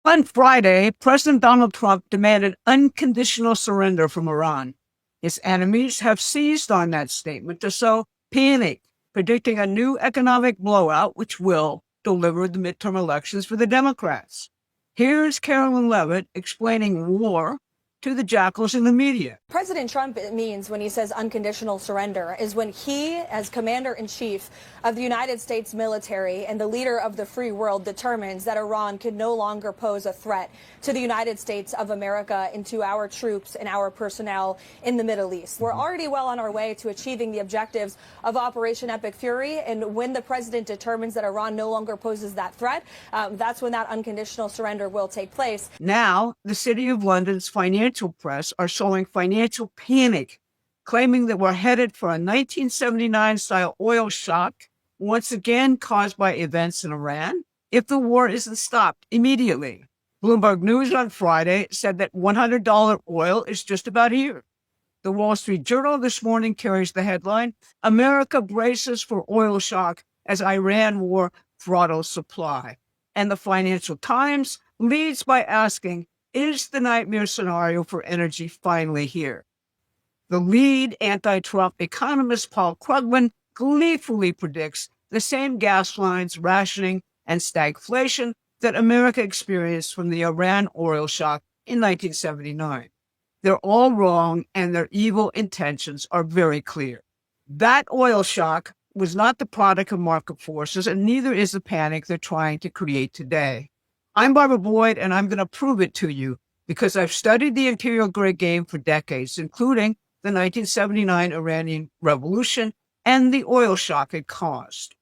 On Friday, President Donald Trump demanded unconditional surrender from Iran. His enemies have seized on that statement to sow panic, predicting a new economic blowout which will deliver the midterm elections for the Democrats. Here's Karoline Leavitt explaining war to the jackals in the media. President Trump means when he says unconditional surrender is when he, as commander-in-chief of the United States military and the leader of the free world, determines that Iran can no longer pose a threat to the United States of America and to our troops and our personnel in the Middle East. We're already well on our way to achieving the objectives of Operation Epic Fury, and when the president determines that Iran no longer poses that threat, that's when that unconditional surrender will take place. Now, the City of London's financial press are showing financial panic, claiming that we're headed for a 1979-style oil shock, once again caused by events in Iran, if the war isn't stopped immediately. Bloomberg News on Friday said that $100 oil is just about here. The Wall Street Journal this morning carries the headline, America braces for oil shock as Iran war throttles supply. And the Financial Times leads by asking, is the nightmare scenario for energy finally here? The lead anti-Trump economist Paul Krugman gleefully predicts the same gas lines, rationing, and stagflation that America experienced from the Iran oil shock in 1979. They're all wrong, and their evil intentions are very clear. That oil shock was not the product of market forces, and neither is the panic they're trying to create today. I'm Barbara Boyd, and I'm going to prove it to you because I've studied the imperial grid game for decades, including the 1979 Iranian Revolution and the oil shock it caused.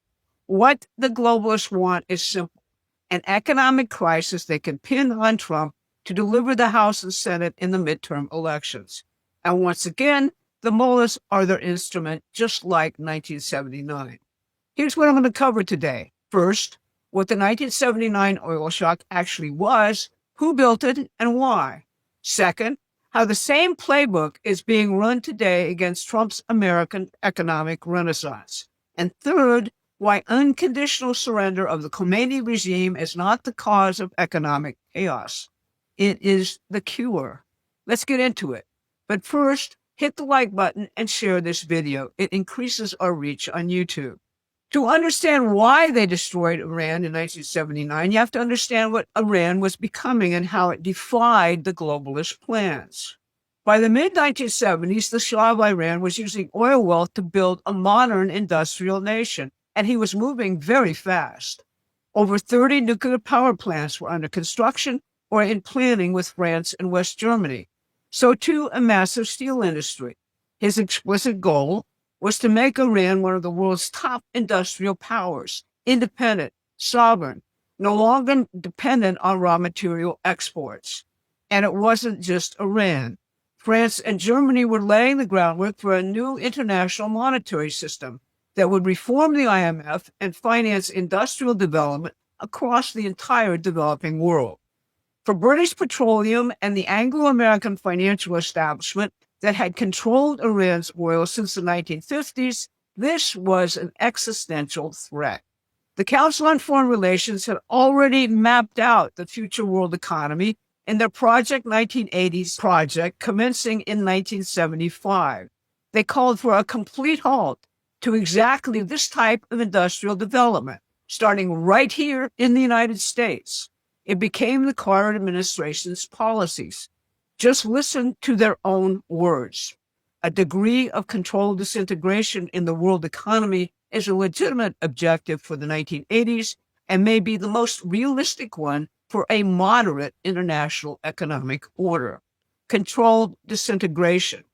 What the globalists want is simple, an economic crisis they can pin on Trump to deliver the House and Senate in the midterm elections. And once again, the mullahs are their instrument, just like 1979. Here's what I'm going to cover today. First, what the 1979 oil shock actually was, who built it, and why. Second, how the same playbook is being run today against Trump's American economic renaissance. And third, why unconditional surrender of the Khomeini regime is not the cause of economic chaos. It is the cure. Let's get into it. But first, hit the like button and share this video. It increases our reach on YouTube. To understand why they destroyed Iran in 1979, you have to understand what Iran was becoming and how it defied the globalist plans. By the mid-1970s, the Shah of Iran was using oil wealth to build a modern industrial nation, and he was moving very fast. Over 30 nuclear power plants were under construction or in planning with France and West Germany. So too a massive steel industry. His explicit goal was to make Iran one of the world's top industrial powers, independent, sovereign, no longer dependent on raw material exports. And it wasn't just Iran. France and Germany were laying the groundwork for a new international monetary system that would reform the IMF and finance industrial development across the entire developing world. For British Petroleum and the Anglo-American financial establishment that had controlled Iran's oil since the 1950s, this was an existential threat. The Council on Foreign Relations had already mapped out the future world economy in their Project 1980s project commencing in 1975. They called for a complete halt to exactly this type of industrial development, starting right here in the United States. It became the Carter administration's policies. Just listen to their own words. A degree of controlled disintegration in the world economy is a legitimate objective for the 1980s and may be the most realistic one for a moderate international economic order. Controlled disintegration.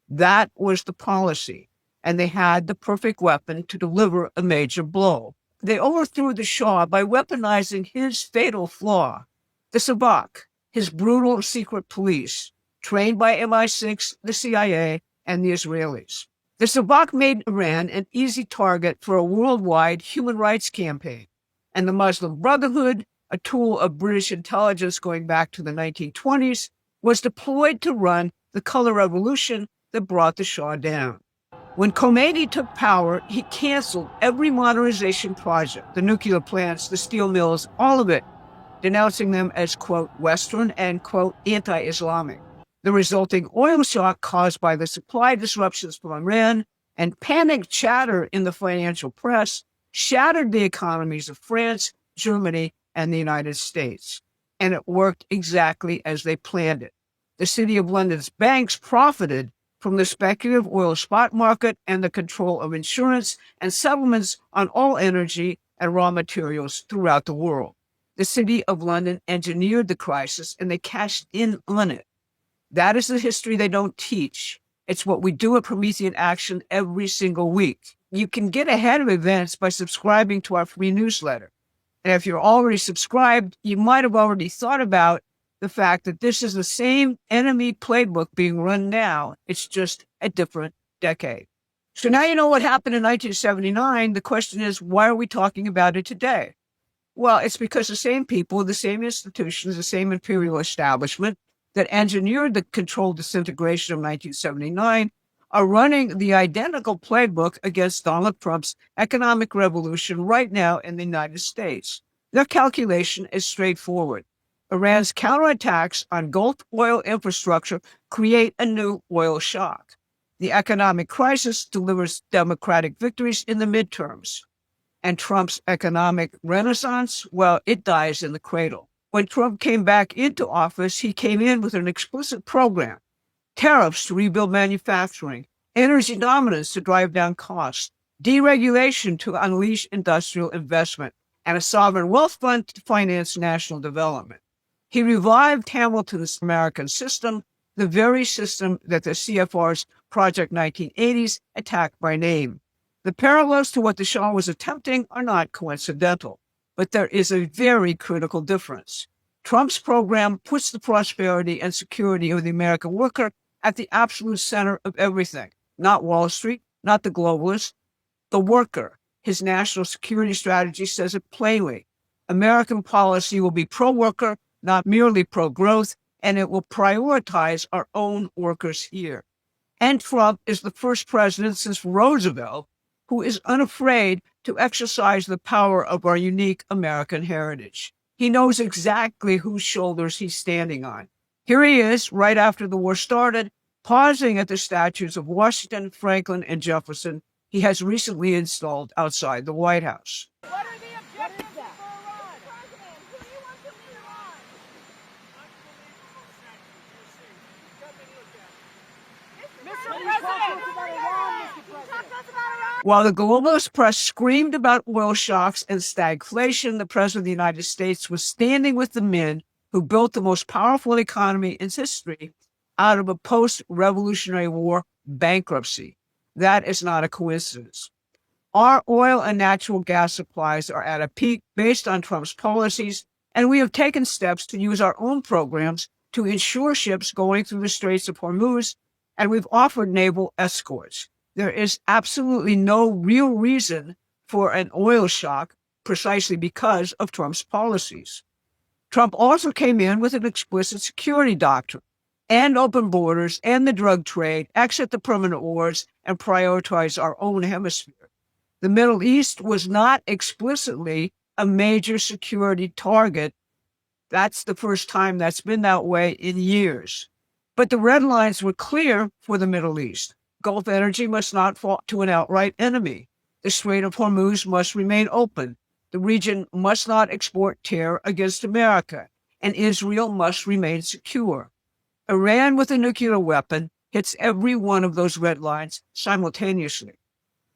That was the policy, and they had the perfect weapon to deliver a major blow. They overthrew the Shah by weaponizing his fatal flaw, the Sabak, his brutal secret police, trained by MI6, the CIA, and the Israelis. The Sabak made Iran an easy target for a worldwide human rights campaign, and the Muslim Brotherhood, a tool of British intelligence going back to the 1920s, was deployed to run the color revolution that brought the Shah down. When Khomeini took power, he canceled every modernization project, the nuclear plants, the steel mills, all of it. denouncing them as, quote, Western and, quote, anti-Islamic. The resulting oil shock caused by the supply disruptions from Iran and panic chatter in the financial press shattered the economies of France, Germany, and the United States. And it worked exactly as they planned it. The City of London's banks profited from the speculative oil spot market and the control of insurance and settlements on all energy and raw materials throughout the world. The City of London engineered the crisis and they cashed in on it. That is the history they don't teach. It's what we do at Promethean Action every single week. You can get ahead of events by subscribing to our free newsletter. And if you're already subscribed, you might have already thought about the fact that this is the same enemy playbook being run now. It's just a different decade. So now you know what happened in 1979. The question is, why are we talking about it today? Well, it's because the same people, the same institutions, the same imperial establishment that engineered the controlled disintegration of 1979 are running the identical playbook against Donald Trump's economic revolution right now in the United States. Their calculation is straightforward. Iran's counterattacks on Gulf oil infrastructure create a new oil shock. The economic crisis delivers Democratic victories in the midterms. And Trump's economic renaissance, well, it dies in the cradle. When Trump came back into office, he came in with an explicit program: tariffs to rebuild manufacturing, energy dominance to drive down costs, deregulation to unleash industrial investment, and a sovereign wealth fund to finance national development. He revived Hamilton's American system, the very system that the CFR's Project 1980s attacked by name. The parallels to what the Shah was attempting are not coincidental, but there is a very critical difference. Trump's program puts the prosperity and security of the American worker at the absolute center of everything. Not Wall Street, not the globalists, the worker. His national security strategy says it plainly. American policy will be pro-worker, not merely pro-growth, and it will prioritize our own workers here. And Trump is the first president since Roosevelt who is unafraid to exercise the power of our unique American heritage. He knows exactly whose shoulders he's standing on. Here he is, right after the war started, pausing at the statues of Washington, Franklin, and Jefferson he has recently installed outside the White House. What are the objectives for Iran? Who do you want to lead Iran? Mr. President, talk to us about Iran. While the globalist press screamed about oil shocks and stagflation, the President of the United States was standing with the men who built the most powerful economy in history out of a post-Revolutionary War bankruptcy. That is not a coincidence. Our oil and natural gas supplies are at a peak based on Trump's policies, and we have taken steps to use our own programs to ensure ships going through the Straits of Hormuz, and we've offered naval escorts. There is absolutely no real reason for an oil shock precisely because of Trump's policies. Trump also came in with an explicit security doctrine and open borders and the drug trade, exit the permanent wars, and prioritize our own hemisphere. The Middle East was not explicitly a major security target. That's the first time that's been that way in years. But the red lines were clear for the Middle East. Gulf energy must not fall to an outright enemy. The Strait of Hormuz must remain open. The region must not export terror against America, and Israel must remain secure. Iran with a nuclear weapon hits every one of those red lines simultaneously.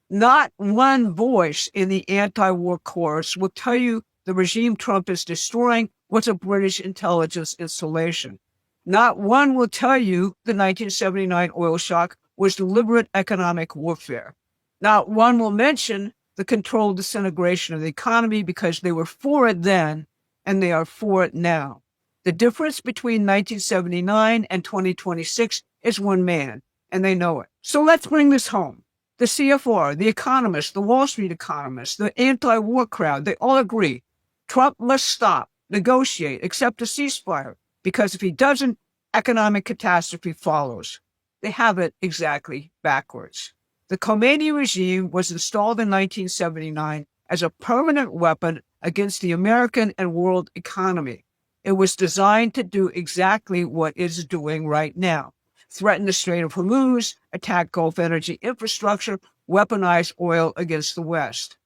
Not one voice in the anti-war chorus will tell you the regime Trump is destroying was a British intelligence installation. Not one will tell you the 1979 oil shock was deliberate economic warfare. Not one will mention the controlled disintegration of the economy because they were for it then and they are for it now. The difference between 1979 and 2026 is one man, and they know it. So let's bring this home. The CFR, the economists, the Wall Street economists, the anti-war crowd, they all agree. Trump must stop, negotiate, accept a ceasefire, because if he doesn't, economic catastrophe follows. They have it exactly backwards. The Khomeini regime was installed in 1979 as a permanent weapon against the American and world economy. It was designed to do exactly what it's doing right now: threaten the Strait of Hormuz, attack Gulf energy infrastructure, weaponize oil against the West.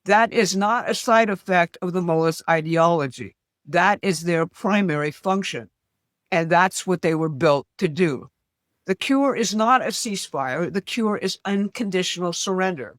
That is not a side effect of the mullahs' ideology. That is their primary function, and that's what they were built to do. The cure is not a ceasefire. The cure is unconditional surrender.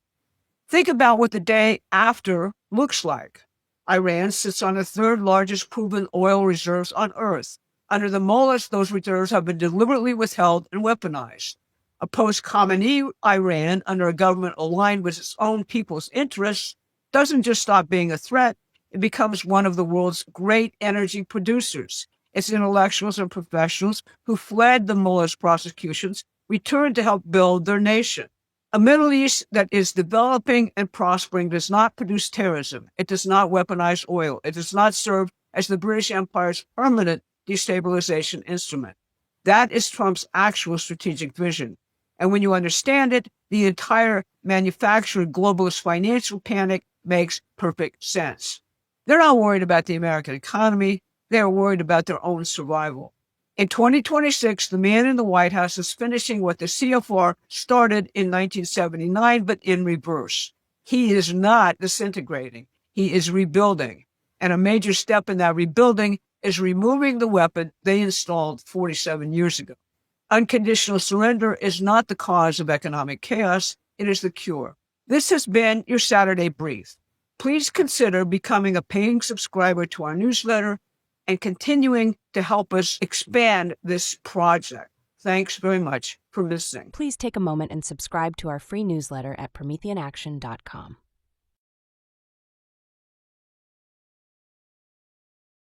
Think about what the day after looks like. Iran sits on the third largest proven oil reserves on Earth. Under the mullahs, those reserves have been deliberately withheld and weaponized. A post-Khamenei Iran, under a government aligned with its own people's interests, doesn't just stop being a threat, it becomes one of the world's great energy producers. Its intellectuals and professionals who fled the mullahs' prosecutions returned to help build their nation. A Middle East that is developing and prospering does not produce terrorism. It does not weaponize oil. It does not serve as the British Empire's permanent destabilization instrument. That is Trump's actual strategic vision. And when you understand it, the entire manufactured globalist financial panic makes perfect sense. They're not worried about the American economy. They're worried about their own survival. In 2026, the man in the White House is finishing what the CFR started in 1979, but in reverse. He is not disintegrating. He is rebuilding. And a major step in that rebuilding is removing the weapon they installed 47 years ago. Unconditional surrender is not the cause of economic chaos. It is the cure. This has been your Saturday Brief. Please consider becoming a paying subscriber to our newsletter and continuing to help us expand this project. Thanks very much for listening. Please take a moment and subscribe to our free newsletter at prometheanaction.com.